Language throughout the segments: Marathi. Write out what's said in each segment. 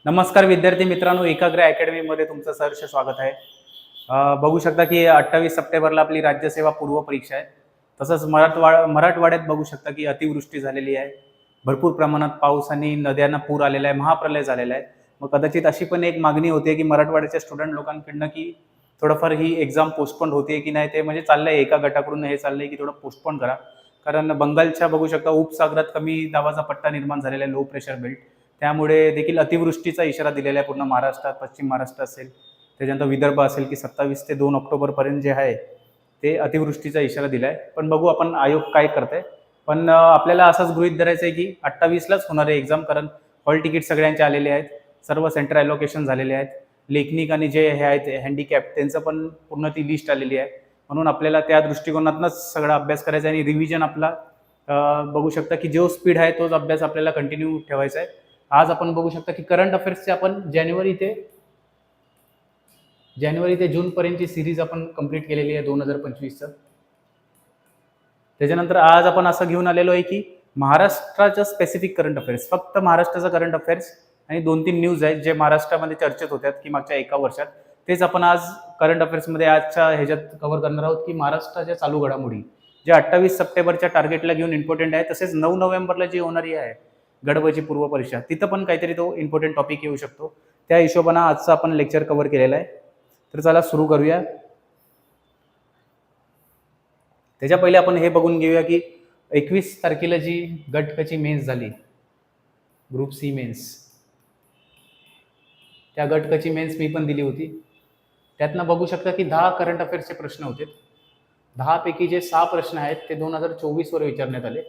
नमस्कार विद्यार्थी मित्रांनो, एकाग्र अकॅडमीमध्ये तुमचं सहर्ष स्वागत आहे. बघू शकता की 28 सप्टेंबरला आपली राज्यसेवा पूर्व परीक्षा आहे. तसंच मराठवाड्यात बघू शकता की अतिवृष्टी झालेली आहे. भरपूर प्रमाणात पाऊस आणि नद्यांना पूर आलेला आहे, महाप्रलय झालेला आहे. मग कदाचित अशी पण एक मागणी होते की मराठवाड्याच्या स्टुडंट लोकांकडनं की थोडंफार ही एक्झाम पोस्टपोन होते की नाही, ते म्हणजे चाललंय एका गटाकडून हे चाललंय की थोडं पोस्टपोन करा. कारण बंगालच्या बघू शकता उपसागरात कमी दाबाचा पट्टा निर्माण झालेला आहे, लो प्रेशर बेल्ट. त्यामुळे देखील अतिवृष्टीचा इशारा दिलेला आहे पूर्ण महाराष्ट्रात, पश्चिम महाराष्ट्र असेल, त्याच्यानंतर विदर्भ असेल की 27 ते 2 ऑक्टोबरपर्यंत जे आहे ते अतिवृष्टीचा इशारा दिला आहे. पण बघू आपण आयोग काय करतंय. पण आपल्याला असंच गृहीत धरायचं आहे की 28लाच होणार आहे एक्झाम, कारण हॉल तिकीट सगळ्यांचे आलेले आहेत, सर्व सेंटर ॲलोकेशन झालेले आहेत. लेखनिक आणि जे हे आहेत हँडिकॅप त्यांचं पण पूर्ण ती लिस्ट आलेली आहे. म्हणून आपल्याला त्या दृष्टिकोनातूनच सगळा अभ्यास करायचा आहे आणि रिव्हिजन आपला बघू शकता की जो स्पीड आहे तोच अभ्यास आपल्याला कंटिन्यू ठेवायचा आहे. आज आपण बघू शकता की करंट अफेअर्सचे आपण जानेवारी ते जून पर्यंतची सिरीज आपण कंप्लीट केलेली आहे 2025चं. त्याच्यानंतर आज आपण असं घेऊन आलेलो आहे की महाराष्ट्राचं स्पेसिफिक करंट अफेअर्स, फक्त महाराष्ट्राचं करंट अफेअर्स आणि 2-3 न्यूज आहेत जे महाराष्ट्रामध्ये चर्चेत होत्यात की मागच्या एका वर्षात, तेच आपण आज करंट अफेअर्समध्ये आजच्या ह्याच्यात कव्हर करणार आहोत की महाराष्ट्राच्या चालू घडामोडी जे 28 सप्टेंबरच्या टार्गेटला घेऊन इम्पॉर्टंट आहे. तसेच 9 नोव्हेंबरला जी होणारी आहे गडबची पूर्व परीक्षा, तिथं पण काहीतरी तो इम्पॉर्टंट टॉपिक येऊ शकतो. त्या हिशोबानं आजचं आपण लेक्चर कव्हर केलेलं आहे. तर चला सुरू करूया. त्याच्या पहिले आपण हे बघून घेऊया की 21 तारखेला जी गटकची मेन्स झाली, ग्रुप सी मेन्स, त्या गटकची मेन्स मी पण दिली होती. त्यातनं बघू शकता की 10 करंट अफेअर्सचे प्रश्न होते. 10 पैकी जे 6 प्रश्न आहेत ते 2024 वर विचारण्यात आले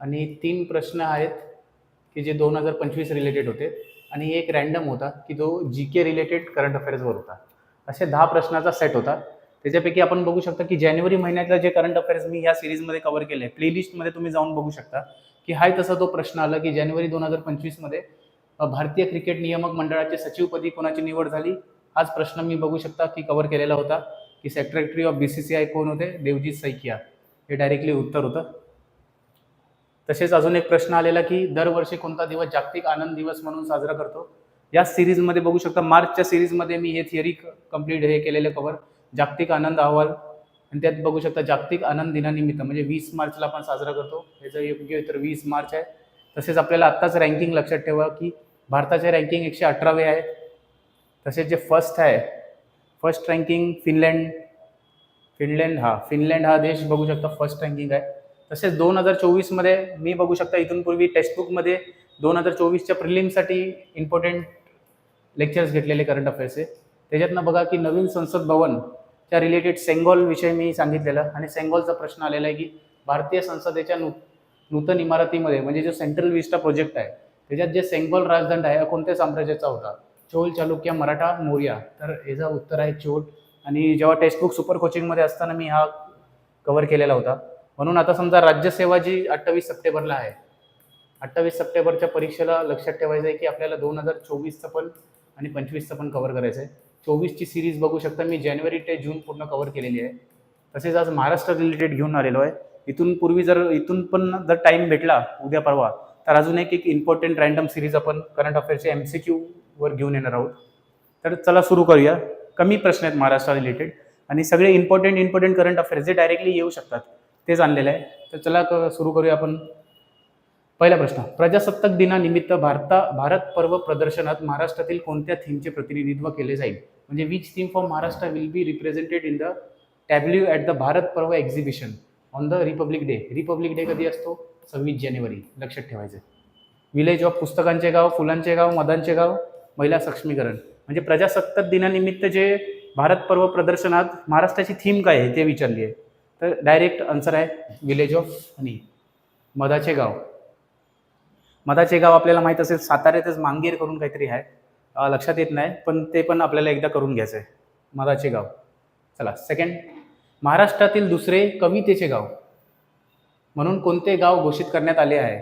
आणि 3 प्रश्न आहेत की जे 2025 रिलेटेड होते आणि एक रॅन्डम होता की जो GK रिलेटेड करंट अफेअर्सवर होता. असे 10 प्रश्नाचा सेट होता. त्याच्यापैकी आपण बघू शकता की जानेवारी महिन्यातला जे करंट अफेअर्स मी या सिरीजमध्ये कव्हर केले, प्लेलिस्टमध्ये तुम्ही जाऊन बघू शकता की हाय तसा तो प्रश्न आला की जानेवारी 2025मध्ये भारतीय क्रिकेट नियामक मंडळाचे सचिवपदी कोणाची निवड झाली. हाच प्रश्न मी बघू शकता की कव्हर केलेला होता की सेक्रेटरी ऑफ BCCI कोण होते, देवजीत सैकिया, हे डायरेक्टली उत्तर होतं. तसेच अजून एक प्रश्न आलेला की दरवर्षी कोणता दिवस जागतिक आनंद दिवस म्हणून साजरा करतो. या सिरीजमध्ये बघू शकता मार्चच्या सिरीजमध्ये मी हे थिअरी कंप्लीट हे केलेलं कव्हर, जागतिक आनंद अहवाल, आणि त्यात बघू शकता जागतिक आनंद दिनानिमित्त म्हणजे 20 मार्चला आपण साजरा करतो, याचं योग्य तर 20 मार्च आहे. तसेच आपल्याला आत्ताच रँकिंग लक्षात ठेवा की भारताचे रँकिंग 118वे आहे. तसेच जे फर्स्ट रँकिंग फिनलँड हा देश बघू शकता फर्स्ट रँकिंग आहे. तसेच 2024मध्ये मी बघू शकता इथून पूर्वी टेक्स्टबुकमध्ये 2024च्या प्रिलिमसाठी इम्पॉर्टंट लेक्चर्स घेतलेले करंट अफेअर्सचे. त्याच्यातनं बघा की नवीन संसद भवनच्या रिलेटेड सेंगॉल विषय मी सांगितलेला आणि सेंगॉलचा प्रश्न आलेला आहे की भारतीय संसदेच्या नूतन इमारतीमध्ये म्हणजे जो सेंट्रल विस्टा प्रोजेक्ट आहे त्याच्यात जे सेंगॉल राजदंड आहे कोणत्या साम्राज्याचा होता, चोल, चालुक्य, मराठा, मौर्य. तर याचं उत्तर आहे चोल. आणि जेव्हा टेक्स्टबुक सुपर कोचिंगमध्ये असताना मी हा कव्हर केलेला होता. म्हणून आता समजा राज्यसेवा जी 28 सप्टेंबरला आहे, 28 सप्टेंबरच्या परीक्षेला लक्षात ठेवायचं आहे की आपल्याला 2024चं पण आणि 25चं पण कव्हर करायचं आहे. 24ची सिरीज बघू शकता मी जानेवारी ते जून पूर्ण कव्हर केलेली आहे. तसेच आज महाराष्ट्र रिलेटेड घेऊन आलेलो आहे. इथून पण जर टाईम भेटला उद्या परवा तर अजून एक इम्पॉर्टंट रँडम सिरीज आपण करंट अफेअर्सचे MCQ वर घेऊन येणार आहोत. तर चला सुरू करूया. कमी प्रश्न आहेत महाराष्ट्र रिलेटेड आणि सगळे इम्पॉर्टंट करंट अफेअर्स जे डायरेक्टली येऊ शकतात तेच आणलेलं आहे. तर चला सुरू करूया आपण. पहिला प्रश्न, प्रजासत्ताक दिनानिमित्त भारत पर्व प्रदर्शनात महाराष्ट्रातील कोणत्या थीमचे प्रतिनिधित्व केले जाईल, म्हणजे which theme for Maharashtra will be represented in the tableau at the Bharat Parv exhibition on the republic day. Republic day कधी असतो? 26 जानेवारी. लक्षात ठेवायचं. विलेज ऑफ पुस्तकांचे गाव, फुलांचे गाव, मधांचे गाव, महिला सक्षमीकरण. म्हणजे प्रजासत्ताक दिनानिमित्त जे भारत पर्व प्रदर्शनात महाराष्ट्राची थीम काय आहे ते विचारली आहे. तर डायरेक्ट आन्सर आहे विलेज ऑफ हनी, मधाचे गाव. मधाचे गाव आपल्याला माहीत असेल साताऱ्यातच मांगेर करून काहीतरी आहे, लक्षात येत नाही, पण ते पण आपल्याला एकदा करून घ्यायचं आहे मधाचे गाव. चला सेकंड, महाराष्ट्रातील दुसरे कवितेचे गाव म्हणून कोणते गाव घोषित करण्यात आले आहे?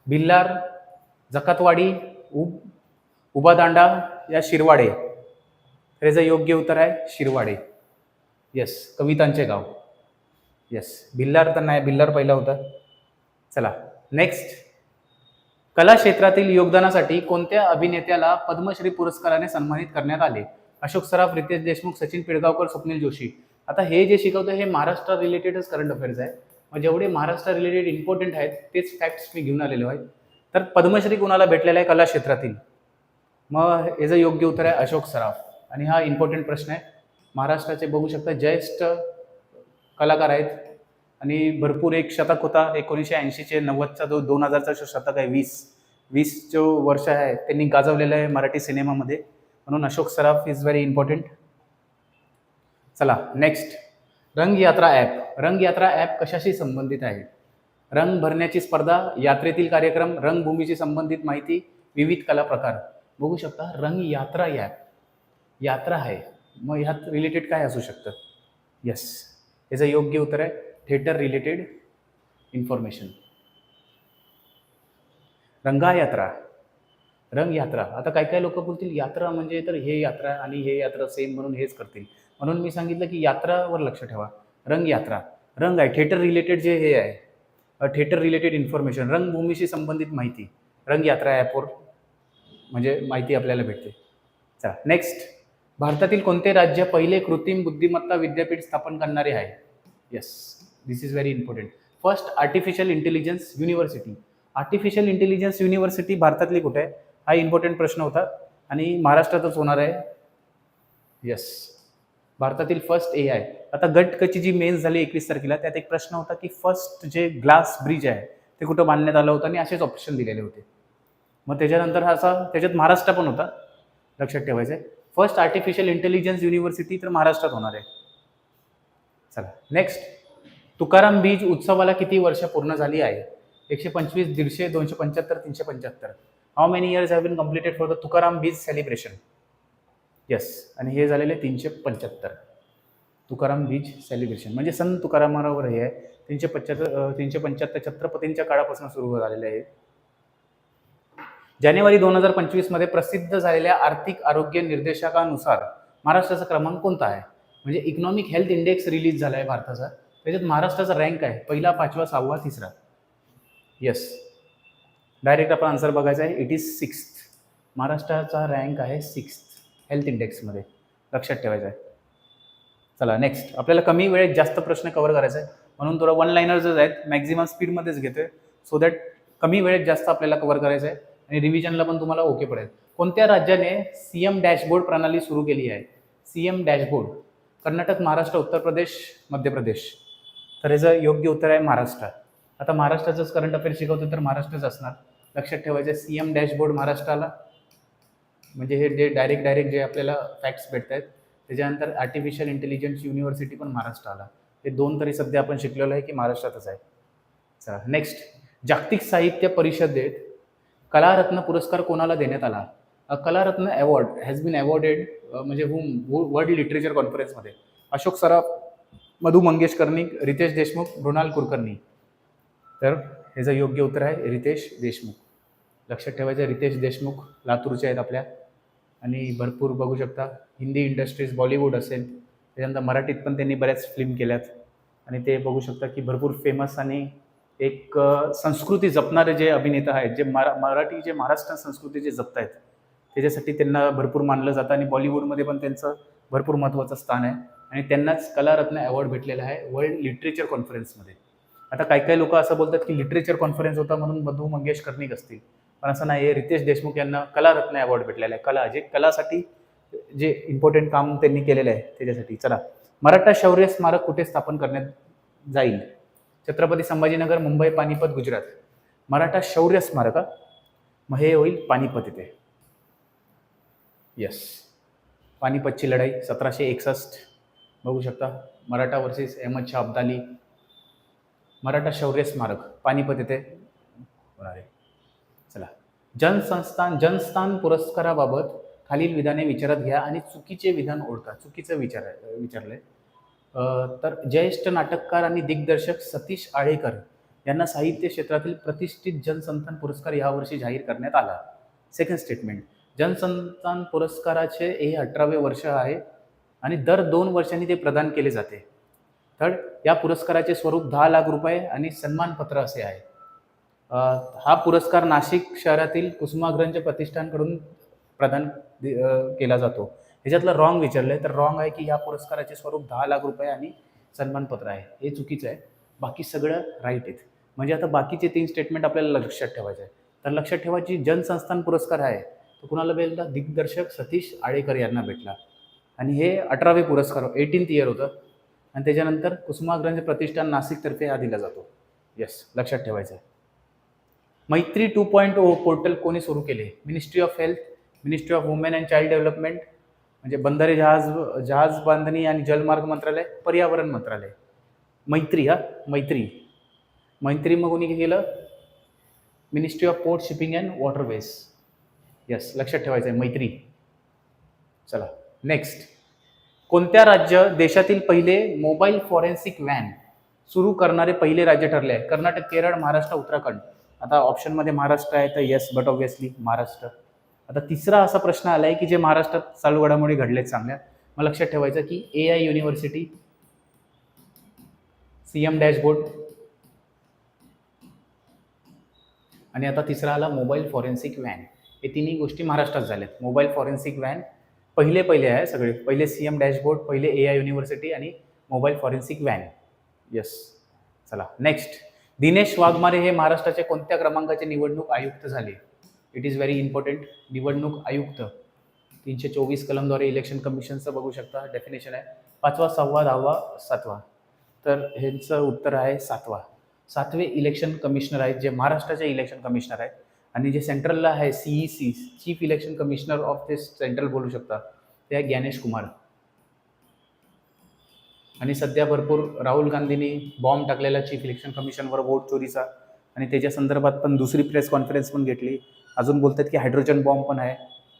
भिल्लार, जकातवाडी, उबादांडा या शिरवाडे. तर याचं योग्य उत्तर आहे शिरवाडे. येस, कवितांचे गाव. येस, भिल्लार तर नाही, भिल्लार पहिला होता. चला नेक्स्ट, कला क्षेत्रातील योगदानासाठी कोणत्या अभिनेत्याला पद्मश्री पुरस्काराने सन्मानित करण्यात आले? अशोक सराफ, रितेश देशमुख, सचिन पिळगावकर, स्वप्नील जोशी. आता हे जे शिकवतो हे महाराष्ट्र रिलेटेडच करंट अफेअर्स आहे. मग जेवढे महाराष्ट्र रिलेटेड इम्पॉर्टंट आहेत तेच फॅक्ट्स मी घेऊन आलेलो आहे. तर पद्मश्री कोणाला भेटलेला आहे कला क्षेत्रातील? मग याचं योग्य उत्तर आहे अशोक सराफ. आणि हा इम्पॉर्टंट प्रश्न आहे. महाराष्ट्राचे बघू शकता ज्येष्ठ कलाकार आहेत आणि भरपूर एक शतक होता 1980चे 90चा जो 2000चा शतक आहे 20 जो वर्ष आहे त्यांनी गाजवलेलं आहे मराठी सिनेमामध्ये. म्हणून Ashok Saraf is very important. चला next, Rangayatra app. Rangayatra app कशाशी संबंधित आहे? रंग भरण्याची स्पर्धा, यात्रेतील कार्यक्रम, रंगभूमीशी संबंधित माहिती, विविध कला प्रकार. बघू शकता रंगयात्रा ॲप यात्रा आहे, मग ह्यात रिलेटेड काय असू शकतं? यस, याचं योग्य उत्तर आहे थिएटर रिलेटेड इन्फॉर्मेशन. रंगयात्रा. आता काय लोक बोलतील यात्रा म्हणजे तर हे यात्रा आणि हे यात्रा सेम म्हणून हेच करतील. म्हणून मी सांगितलं की यात्रावर लक्ष ठेवा. रंगयात्रा, रंग आहे थिएटर रिलेटेड जे हे आहे थिएटर रिलेटेड इन्फॉर्मेशन, रंगभूमीशी संबंधित माहिती रंगयात्रा ॲपवर म्हणजे माहिती आपल्याला भेटते. चला नेक्स्ट, भारतातील कोणते राज्य पहिले कृत्रिम बुद्धिमत्ता विद्यापीठ स्थापन करणारे आहे? Yes, this is very important. First artificial intelligence university. Artificial intelligence university भारतातली कुठे आहे? हा इम्पॉर्टंट प्रश्न होता आणि महाराष्ट्रातच होणार आहे. येस, भारतातील फर्स्ट AI. आता गटकची जी मेन्स झाली 21 तारखेला त्यात एक प्रश्न होता की फर्स्ट जे ग्लास ब्रिज आहे ते कुठं बांधण्यात आलं होतं आणि असेच ऑप्शन दिलेले होते. मग त्याच्यानंतर त्याच्यात महाराष्ट्र पण होता, लक्षात ठेवायचं आहे. फर्स्ट आर्टिफिशियल इंटेलिजन्स युनिव्हर्सिटी तर महाराष्ट्रात होणार आहे. चला नेक्स्ट, तुकाराम बीज उत्सवाला किती वर्ष पूर्ण झाली आहे? 125, 150, 275, 375. How many years have been completed for the Tukaram Beej celebration? Yes, आणि हे झालेले 375. तुकाराम बीज सेलिब्रेशन म्हणजे संत तुकारामावर हे आहे. 375 छत्रपतींच्या काळापासून सुरू झालेले आहे. जानेवारी 2025 मध्ये प्रसिद्ध झालेल्या आर्थिक आरोग्य निर्देशकानुसार महाराष्ट्राचा क्रमांक कोणता आहे? म्हणजे इकॉनॉमिक हेल्थ इंडेक्स रिलीज झाला आहे भारताचा, त्याच्यात महाराष्ट्राचा रँक आहे पहिला, 5वा, 6वा, 3रा. येस, डायरेक्ट आपण आन्सर बघायचा आहे. It is 6th. महाराष्ट्राचा रँक आहे 6th हेल्थ इंडेक्समध्ये, लक्षात ठेवायचं आहे. चला नेक्स्ट, आपल्याला कमी वेळेत जास्त प्रश्न कव्हर करायचा आहे म्हणून थोडं वन लाईनर्सच आहेत, मॅक्झिमम स्पीडमध्येच घेतोय सो दॅट कमी वेळेत जास्त आपल्याला कव्हर करायचं आहे आणि रिव्हिजनला पण तुम्हाला ओके पडेल. कोणत्या राज्याने CM डॅशबोर्ड प्रणाली सुरू केली आहे? CM dashboard. कर्नाटक, महाराष्ट्र, उत्तर प्रदेश, मध्य प्रदेश. तर याचं योग्य उत्तर आहे महाराष्ट्र. आता महाराष्ट्राचंच करंट अफेअर शिकवतो तर महाराष्ट्रच असणार, लक्षात ठेवायचं. CM डॅशबोर्ड महाराष्ट्राला, म्हणजे हे जे डायरेक्ट जे आपल्याला फॅक्ट्स भेटत आहेत. त्याच्यानंतर आर्टिफिशियल इंटेलिजन्स युनिव्हर्सिटी पण महाराष्ट्राला. हे दोन तरी सध्या आपण शिकलेलो आहे की महाराष्ट्रातच आहे. चला नेक्स्ट, जागतिक साहित्य परिषदेत कलारत्न पुरस्कार कोणाला देण्यात आला? कलारत्न अवॉर्ड हॅज बीन अवॉर्डेड म्हणजे वर्ल्ड लिटरेचर कॉन्फरन्समध्ये अशोक सराफ, मधु मंगेश कर्णिक, रितेश देशमुख, मृणाल कुलकर्णी. तर ह्याचं योग्य उत्तर आहे रितेश देशमुख. लक्षात ठेवायचं, रितेश देशमुख लातूरचे आहेत आपल्या. आणि भरपूर बघू शकता हिंदी इंडस्ट्रीज, बॉलिवूड असेल, त्याच्यानंतर मराठीत पण त्यांनी बऱ्याच फिल्म केल्यात आणि ते बघू शकता की भरपूर फेमस आणि एक संस्कृती जपणारे जे अभिनेता आहेत, जे मराठी जे महाराष्ट्र संस्कृती जे जपत आहेत त्याच्यासाठी त्यांना भरपूर मानलं जातं आणि बॉलिवूडमध्ये पण त्यांचं भरपूर महत्त्वाचं स्थान आहे आणि त्यांनाच कलारत्न अवॉर्ड भेटलेला आहे वर्ल्ड लिटरेचर कॉन्फरन्समध्ये. आता काही लोक असं बोलतात की लिटरेचर कॉन्फरन्स होता म्हणून मधु मंगेश कर्णिक असतील, पण असं नाही आहे. रितेश देशमुख यांना कलारत्न अवॉर्ड भेटलेला आहे. कलासाठी जे इम्पॉर्टंट काम त्यांनी केलेलं आहे त्याच्यासाठी. चला, मराठा शौर्य स्मारक कुठे स्थापन करण्यात जाईल? छत्रपती संभाजीनगर, मुंबई, पानिपत, गुजरात. मराठा शौर्य स्मारक, मग हे होईल पानिपत इथे. येस, पानिपतची लढाई 1761 बघू शकता. मराठा वर्सेस अहमद शाह अब्दाली. मराठा शौर्य स्मारक पानिपत येथे होणार आहे. चला, जनस्थान पुरस्काराबाबत खालील विधाने विचारात घ्या आणि चुकीचे विधान ओळखा. चुकीचं विचारलंय. तर ज्येष्ठ नाटककार आणि दिग्दर्शक सतीश आळेकर यांना साहित्य क्षेत्रातील प्रतिष्ठित जनसंतान पुरस्कार यावर्षी जाहीर करण्यात आला. सेकंड स्टेटमेंट, जनसंतान पुरस्काराचे हे 18वे वर्ष आहे आणि दर 2 वर्षांनी ते प्रदान केले जाते. थर्ड, या पुरस्काराचे स्वरूप 10 लाख रुपये आणि सन्मानपत्र असे आहे. हा पुरस्कार नाशिक शहरातील कुसुमाग्रज प्रतिष्ठानकडून प्रदान केला जातो. ह्याच्यातलं रॉंग विचारलं आहे, तर रॉंग आहे की या पुरस्काराचे स्वरूप 10 लाख रुपये आणि सन्मानपत्र आहे. हे चुकीचं आहे. बाकी सगळं राईट आहेत. म्हणजे आता बाकीचे 3 स्टेटमेंट आपल्याला लक्षात ठेवायचं आहे. तर लक्षात ठेवायची जनसंस्थान पुरस्कार आहे तो कुणाला भेटला? दिग्दर्शक सतीश आळेकर यांना भेटला. आणि हे 18वे पुरस्कार 18th इयर होतं. आणि त्याच्यानंतर कुसुमाग्रज प्रतिष्ठान नाशिकतर्फे हा दिला जातो. येस, लक्षात ठेवायचं आहे. मैत्री 2.0 पोर्टल कोणी सुरू केले? Ministry of health, ministry of women and child development, म्हणजे बंदरे जहाज बांधणी आणि जलमार्ग मंत्रालय, पर्यावरण मंत्रालय. मैत्री, मैत्री मग कोणी केलं? Ministry of port, shipping and waterways. Yes, लक्षात ठेवायचं आहे मैत्री. चला नेक्स्ट. कोणत्या राज्य देशातील पहिले मोबाईल फॉरेन्सिक व्हॅन सुरू करणारे पहिले राज्य ठरले आहे? कर्नाटक, केरळ, महाराष्ट्र, उत्तराखंड. आता ऑप्शनमध्ये महाराष्ट्र आहे तर येस, बट ऑब्व्हियसली महाराष्ट्र. आता तिसरा असा प्रश्न आला आहे की जे महाराष्ट्रात चालू घडामोडी घडलेत चांगल्या. मग लक्षात ठेवायचं की AI युनिव्हर्सिटी, CM डॅशबोर्ड, आणि आता तिसरा आला मोबाईल फॉरेन्सिक व्हॅन. हे तिन्ही गोष्टी महाराष्ट्रात झाल्यात. मोबाईल फॉरेन्सिक व्हॅन पहिले आहे सगळे. पहिले CM डॅशबोर्ड, पहिले AI युनिव्हर्सिटी आणि मोबाईल फॉरेन्सिक व्हॅन. येस. चला नेक्स्ट. दिनेश वाघमारे हे महाराष्ट्राचे कोणत्या क्रमांकाचे निवडणूक आयुक्त झाले? It is very important. निवडणूक आयुक्त 324 कलमद्वारे इलेक्शन कमिशनचं बघू शकता. डेफिनेशन आहे 5वा, 6वा, 10वा, 7वा. तर ह्यांचं उत्तर आहे 7वा. 7वे इलेक्शन कमिशनर आहेत जे महाराष्ट्राचे इलेक्शन कमिशनर आहेत. आणि जे सेंट्रलला आहे CEC, chief election commissioner of this central बोलू शकता, ते आहे ज्ञानेश कुमार. आणि सध्या भरपूर राहुल गांधींनी बॉम्ब टाकलेला चीफ इलेक्शन कमिशनवर वोट चोरीचा, आणि त्याच्या संदर्भात पण दुसरी प्रेस कॉन्फरन्स पण घेतली. अजून बोलतात की हायड्रोजन बॉम्ब पण आहे.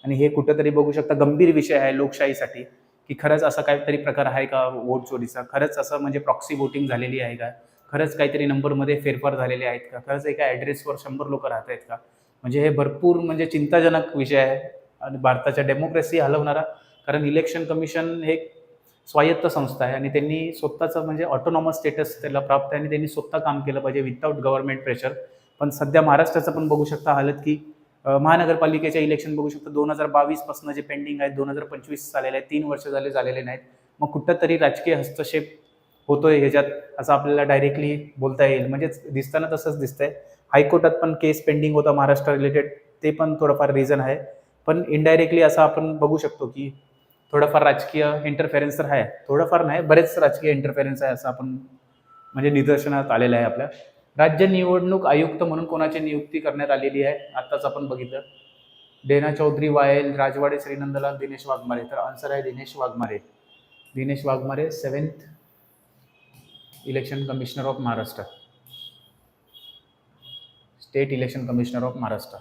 आणि हे कुठेतरी बघू शकता गंभीर विषय आहे लोकशाहीसाठी, की खरंच असा काहीतरी प्रकार आहे का वोट चोरीचा? खरंच असं म्हणजे प्रॉक्सी वोटिंग झालेली आहे का? खरंच काहीतरी नंबरमध्ये फेरफार झालेले आहेत का? खरंच एका ॲड्रेसवर 100 लोक राहत आहेत का? म्हणजे हे भरपूर म्हणजे चिंताजनक विषय आहे आणि भारताच्या डेमोक्रेसी हलवणारा. कारण इलेक्शन कमिशन हे स्वायत्त संस्था आहे आणि त्यांनी स्वतःचं म्हणजे ऑटोनॉमस स्टेटस त्याला प्राप्त आहे आणि त्यांनी स्वतः काम केलं पाहिजे विदाऊट गव्हर्नमेंट प्रेशर. पण सध्या महाराष्ट्राचं पण बघू शकता हालत की महानगरपालिकेच्या इलेक्शन बघू शकता 2022 पासून जे पेंडिंग आहेत 2025 झालेले आहेत, 3 वर्ष झालेले नाहीत. मग कुठंतरी राजकीय हस्तक्षेप होतोय ह्याच्यात असं आपल्याला डायरेक्टली बोलता येईल. म्हणजे दिसताना तसंच दिसतंय. हायकोर्टात पण केस पेंडिंग होता महाराष्ट्र रिलेटेड, ते पण थोडंफार रिझन आहे. पण इनडायरेक्टली असं आपण बघू शकतो की थोडंफार राजकीय इंटरफेरन्स तर आहे. थोडंफार नाही, बरेच राजकीय इंटरफेरन्स आहे असं आपण म्हणजे निदर्शनात आलेलं आहे आपल्या. राज्य निवडणूक आयुक्त म्हणून कोणाची नियुक्ती करण्यात आलेली आहे? आत्ताच आपण बघितलं. डेना चौधरी, वायल, राजवाडे, श्रीनंदलाल, दिनेश वाघमारे. तर आन्सर आहे Dinesh Waghmare. Dinesh Waghmare 7th election commissioner of Maharashtra, state election commissioner of Maharashtra.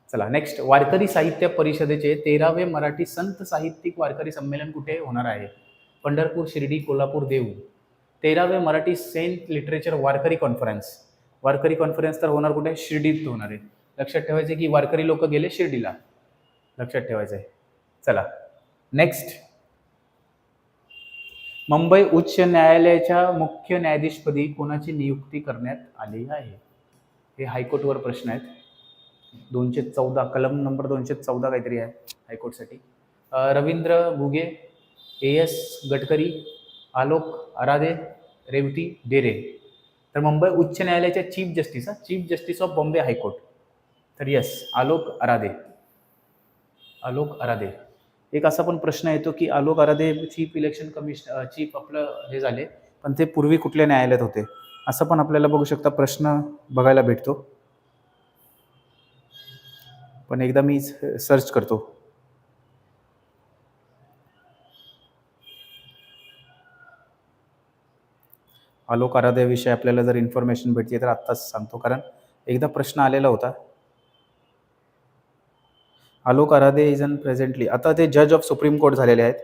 चला नेक्स्ट. वारकरी साहित्य परिषदेचे 13वे मराठी संत साहित्यिक वारकरी संमेलन कुठे होणार आहे? पंढरपूर, शिर्डी, कोल्हापूर, देऊ. 13वे मराठी सेंट लिटरेचर वारकरी कॉन्फरन्स. वारकरी कॉन्फरन्स तर होणार कुठे? शिर्डीत होणार आहे. लक्षात ठेवायचं की वारकरी लोक गेले शिर्डीला. लक्षात ठेवायचं आहे. चला नेक्स्ट. मुंबई उच्च न्यायालयाच्या मुख्य न्यायाधीशपदी कोणाची नियुक्ती करण्यात आली आहे? हे हायकोर्टवर प्रश्न आहेत. 214 कलम नंबर 214 काहीतरी आहे हायकोर्टसाठी. रवींद्र घुगे, AS गडकरी, आलोक आराधे, रेवती डेरे. तर मुंबई उच्च न्यायालयाच्या chief justice of Bombay high court. तर येस, आलोक आराधे. एक असा पण प्रश्न येतो की Alok Aradhe chief election commissioner chief आपलं हे झाले, पण ते पूर्वी कुठल्या न्यायालयात होते असं पण आपल्याला बघू शकता प्रश्न बघायला भेटतो. पण एकदा मी सर्च करतो. आलोक आराध्याविषयी आपल्याला जर इन्फॉर्मेशन भेटते तर आत्ताच सांगतो, कारण एकदा प्रश्न आलेला होता. आलोक आराधे इज अन प्रेझेंटली आता ते जज ऑफ सुप्रीम कोर्ट झालेले आहेत.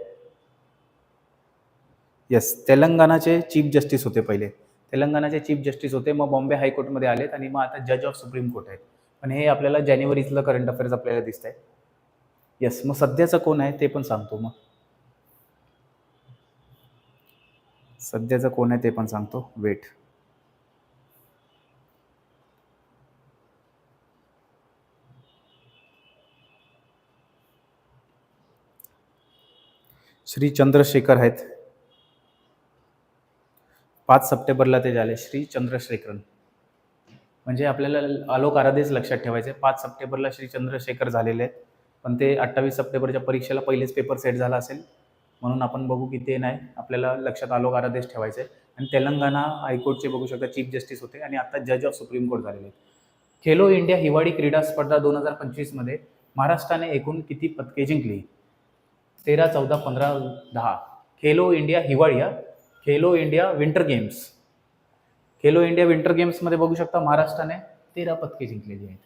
येस, तेलंगणाचे चीफ जस्टिस होते पहिले. तेलंगणाचे चीफ जस्टिस होते, मग बॉम्बे हायकोर्टमध्ये आलेत आणि मग आता जज ऑफ सुप्रीम कोर्ट आहेत. पण हे आपल्याला जानेवारीतलं करंट अफेअर्स आपल्याला दिसत आहे. येस, मग सध्याचं कोण आहे ते पण सांगतो. मग सध्याचं कोण आहे ते पण सांगतो. वेट. श्री चंद्रशेखर आहेत. 5 सप्टेंबरला ते झाले, श्री चंद्रशेखरन. म्हणजे आपल्याला आलोक आराधेच लक्षात ठेवायचे. 5 सप्टेंबरला श्री चंद्रशेखर झालेले आहेत, पण ते 28 सप्टेंबरच्या परीक्षेला पहिलेच पेपर सेट झाला असेल, म्हणून आपण बघू की ते नाही, आपल्याला लक्षात आलोक आराधेच ठेवायचे. आणि तेलंगणा हायकोर्टचे बघू शकता चीफ जस्टिस होते आणि आता जज ऑफ सुप्रीम कोर्ट झालेले आहेत. खेलो इंडिया हिवाळी क्रीडा स्पर्धा 2025 मध्ये महाराष्ट्राने एकूण किती पदके जिंकली? 13, 14, 15, 10. खेलो इंडिया हिवाळी, Khelo India winter games. Khelo India winter गेम्समध्ये बघू शकता महाराष्ट्राने 13 पदके जिंकलेली आहेत.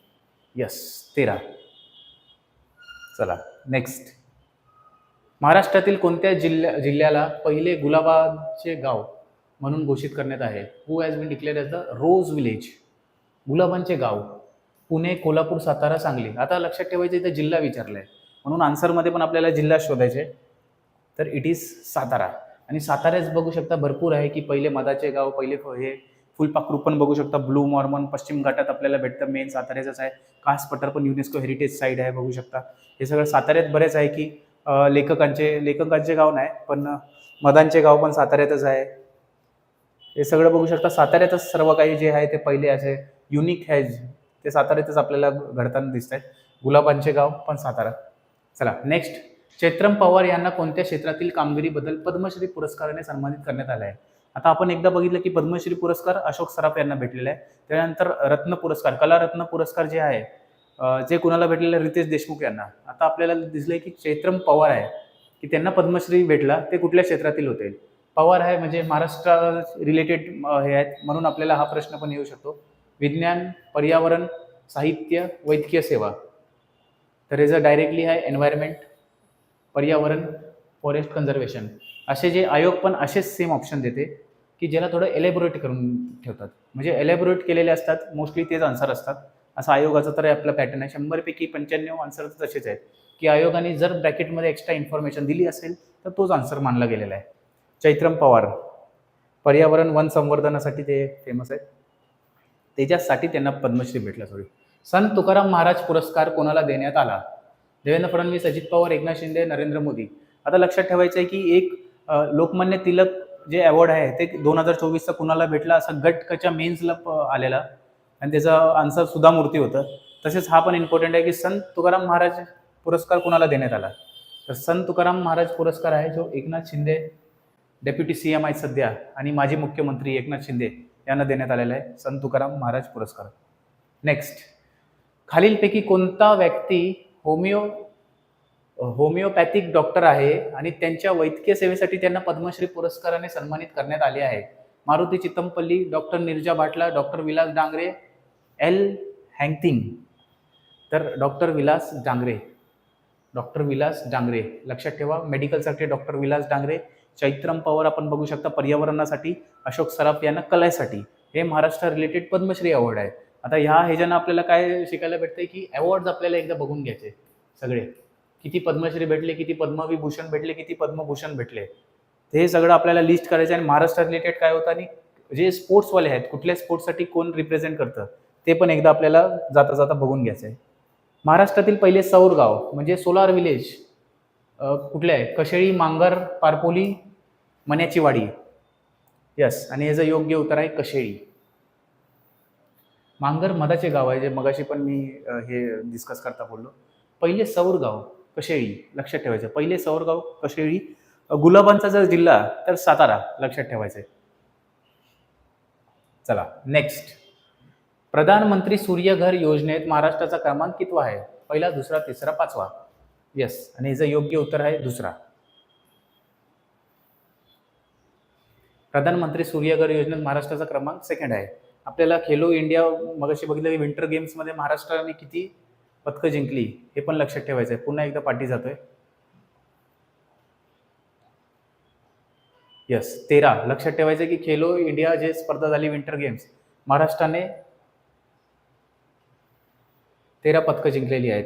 यस, 13. चला नेक्स्ट. महाराष्ट्रातील कोणत्या जिल्ह्याला पहिले गुलाबाचे गाव म्हणून घोषित करण्यात आहे? Who has been declared as the rose village. गुलाबांचे गाव. पुणे, कोल्हापूर, सातारा, सांगली. आता लक्षात ठेवायचं इथं जिल्हा विचारलाय, म्हणून आन्सरमध्ये पण आपल्याला जिल्हा शोधायचे. तर इट इज सातारा. आणि साताऱ्याच बघू शकता भरपूर आहे की पहिले मधाचे गाव, पहिले हे फुलपाखरू पण बघू शकता. ब्लू मॉर्मन पश्चिम घाटात आपल्याला भेटतं, मेन साताऱ्याचंच आहे. कास पठार पण युनेस्को हेरिटेज साईट आहे, बघू शकता. हे सगळं साताऱ्यात बरेच आहे की लेखकांचे गाव नाही, पण मधांचे गाव पण साताऱ्यातच आहे. हे सगळं बघू शकता साताऱ्यातच सर्व काही जे आहे ते पहिले असे युनिक हॅज ते साताऱ्यातच आपल्याला घडताना दिसत आहेत. गुलाबांचे गाव पण सातारा. चला नेक्स्ट. चैत्रम पवार यांना कोणत्या क्षेत्रातील कामगिरीबद्दल पद्मश्री पुरस्काराने सन्मानित करण्यात आले आहे? आता आपण एकदा बघितलं की पद्मश्री पुरस्कार अशोक सराफ यांना भेटलेला आहे. त्यानंतर रत्न पुरस्कार, कलारत्न पुरस्कार जे आहे जे कुणाला भेटलेलं रितेश देशमुख यांना. आता आपल्याला दिसलंय की चैत्रम पवार आहे की त्यांना पद्मश्री भेटला, ते कुठल्या क्षेत्रातील होते? पवार आहे म्हणजे महाराष्ट्र रिलेटेड हे आहेत, म्हणून आपल्याला हा प्रश्न पण येऊ शकतो. विज्ञान, पर्यावरण, साहित्य, वैद्यकीय सेवा. तर याचं डायरेक्टली आहे एन्व्हायरमेंट, पर्यावरण, फॉरेस्ट कन्झर्वेशन. असे जे आयोग पण असेच सेम ऑप्शन देते की ज्याला थोडं एलॅबोरेट करून ठेवतात, म्हणजे एलॅबोरेट केलेले असतात, मोस्टली तेच आन्सर असतात. असं आयोगाचं तर आपला पॅटर्न आहे. 100पैकी 95 आन्सर तसेच आहेत की आयोगाने जर ब्रॅकेटमध्ये एक्स्ट्रा इन्फॉर्मेशन दिली असेल तर तोच आन्सर मानला गेलेला आहे. चैत्रम पवार पर्यावरण वन संवर्धनासाठी ते फेमस आहेत, त्याच्यासाठी त्यांना पद्मश्री भेटला. संत तुकाराम महाराज पुरस्कार कोणाला देण्यात आला? देवेंद्र फडणवीस, अजित पवार, एकनाथ शिंदे, नरेंद्र मोदी. आता लक्षात ठेवायचं आहे की एक लोकमान्य तिलक जे अवॉर्ड आहे ते 2024चा कुणाला भेटला असा गटच्या मेन्सला आलेला आणि त्याचा आन्सर सुधा मूर्ती होतं. तसेच हा पण इम्पॉर्टंट आहे की संत तुकाराम महाराज पुरस्कार कोणाला देण्यात आला? तर संत तुकाराम महाराज पुरस्कार आहे जो एकनाथ शिंदे डेप्युटी CM आहेत सध्या आणि माजी मुख्यमंत्री एकनाथ शिंदे यांना देण्यात आलेला आहे संत तुकाराम महाराज पुरस्कार. नेक्स्ट. खालीलपैकी कोणता व्यक्ती होमिओपॅथिक डॉक्टर आहे आणि त्यांच्या वैद्यकीय सेवेसाठी त्यांना पद्मश्री पुरस्काराने सन्मानित करण्यात आले आहे? मारुती चित्तमपल्ली, डॉक्टर नीरजा बाटला, डॉक्टर विलास डांगरे, एल हँगथिंग. तर डॉक्टर विलास डांगरे लक्षात ठेवा. मेडिकलसाठी डॉक्टर विलास डांगरे. चैत्रम पवार आपण बघू शकता पर्यावरणासाठी, अशोक सराफ यांना कलेसाठी. हे महाराष्ट्र रिलेटेड पद्मश्री अवॉर्ड आहे. आता ह्याच्यानं आपल्याला काय शिकायला भेटतंय की अवॉर्ड्स आपल्याला एकदा बघून घ्यायचे सगळे, किती पद्मश्री भेटले, किती पद्मविभूषण भेटले, किती पद्मभूषण भेटले, हे सगळं आपल्याला लिस्ट करायचं. आणि महाराष्ट्र रिलेटेड काय होतं आणि जे स्पोर्ट्सवाले आहेत कुठल्या स्पोर्ट्ससाठी कोण रिप्रेझेंट करतं ते पण एकदा आपल्याला जाता जाता बघून घ्यायचं आहे. महाराष्ट्रातील पहिले सौर गाव म्हणजे सोलार विलेज कुठले आहे? कशेळी, मांगर, पारपोली, मण्याची वाडी. यस, आणि याचं योग्य उत्तर आहे कशेळी. मांगर मधाचे गाव आहे, जे मगाशी पण मी हे डिस्कस करता बोललो. पहिले सौर गाव कशेळी, लक्षात ठेवायचं. पहिले सौर गाव कशेळी. गुलाबांचा जर जिल्हा तर सातारा, लक्षात ठेवायचं. चला नेक्स्ट. प्रधानमंत्री सूर्यघर योजनेत महाराष्ट्राचा क्रमांक कितवा आहे? पहिला, दुसरा, तिसरा, पाचवा. यस, आणि याचं योग्य उत्तर आहे दुसरा. प्रधानमंत्री सूर्यघर योजनेत महाराष्ट्राचा क्रमांक सेकंड आहे. आपल्याला खेलो इंडिया मगाशी बघितलं की विंटर गेम्समध्ये महाराष्ट्राने किती पदकं जिंकली हे पण लक्षात ठेवायचं आहे. पुन्हा एकदा पाठी जातोय. यस, 13. लक्षात ठेवायचं की खेलो इंडिया जे स्पर्धा झाली विंटर गेम्स, महाराष्ट्राने 13 पदकं जिंकलेली आहेत.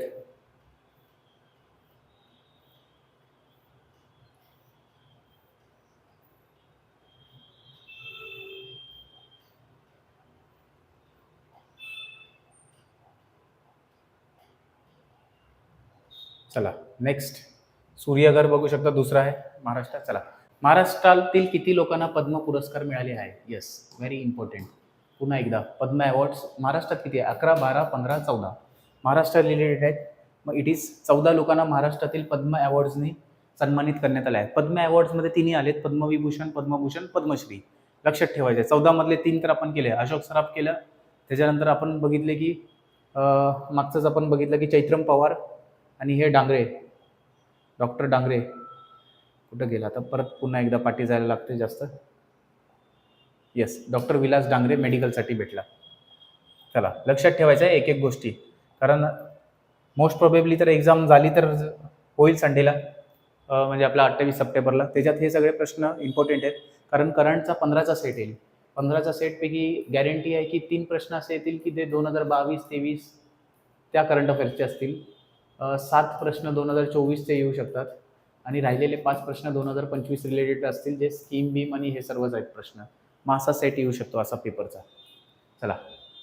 चला नेक्स्ट. सूर्यघर बघू शकता, दुसरा आहे महाराष्ट्रात. चला, महाराष्ट्रातील किती लोकांना पद्म पुरस्कार मिळाले आहे? Yes, very important. पुन्हा एकदा, पद्म अवॉर्ड्स महाराष्ट्रात किती आहे? 11, 12, 15, 14 महाराष्ट्र रिलेटेड आहेत. मग इट इज 14 लोकांना महाराष्ट्रातील पद्म अवॉर्ड्सनी सन्मानित करण्यात आले आहे. पद्म अवॉर्ड्समध्ये तिन्ही आलेत, पद्मविभूषण, पद्मभूषण, पद्मश्री. लक्षात ठेवायचे. 14 मधले 3 तर आपण केले. अशोक सराफ केलं, त्याच्यानंतर आपण बघितले की मागचंच आपण बघितलं की चैत्रम पवार आणि हे डांगरे, डॉक्टर डांगरे कुठं गेला आता, परत पुन्हा एकदा पाठी जायला लागते जास्त. येस, डॉक्टर विलास डांगरे मेडिकलसाठी भेटला. चला, लक्षात ठेवायचं आहे एक एक गोष्टी, कारण मोस्ट प्रोबेबली तर एक्झाम झाली तर होईल संडेला, म्हणजे आपला 28 सप्टेंबरला. त्याच्यात हे सगळे प्रश्न इम्पॉर्टंट आहेत, कारण करंटचा 15चा सेट येईल. 15चा सेटपैकी गॅरंटी आहे की 3 प्रश्न असे येतील की ते 2022-23 त्या करंट अफेअर्सचे असतील. 7 प्रश्न 2024चे येऊ शकतात आणि राहिलेले 5 प्रश्न 2025 रिलेटेड असतील, जे स्कीम बीम आणि हे सर्वच आहेत प्रश्न. मग असा सेट येऊ शकतो असा पेपरचा. चला,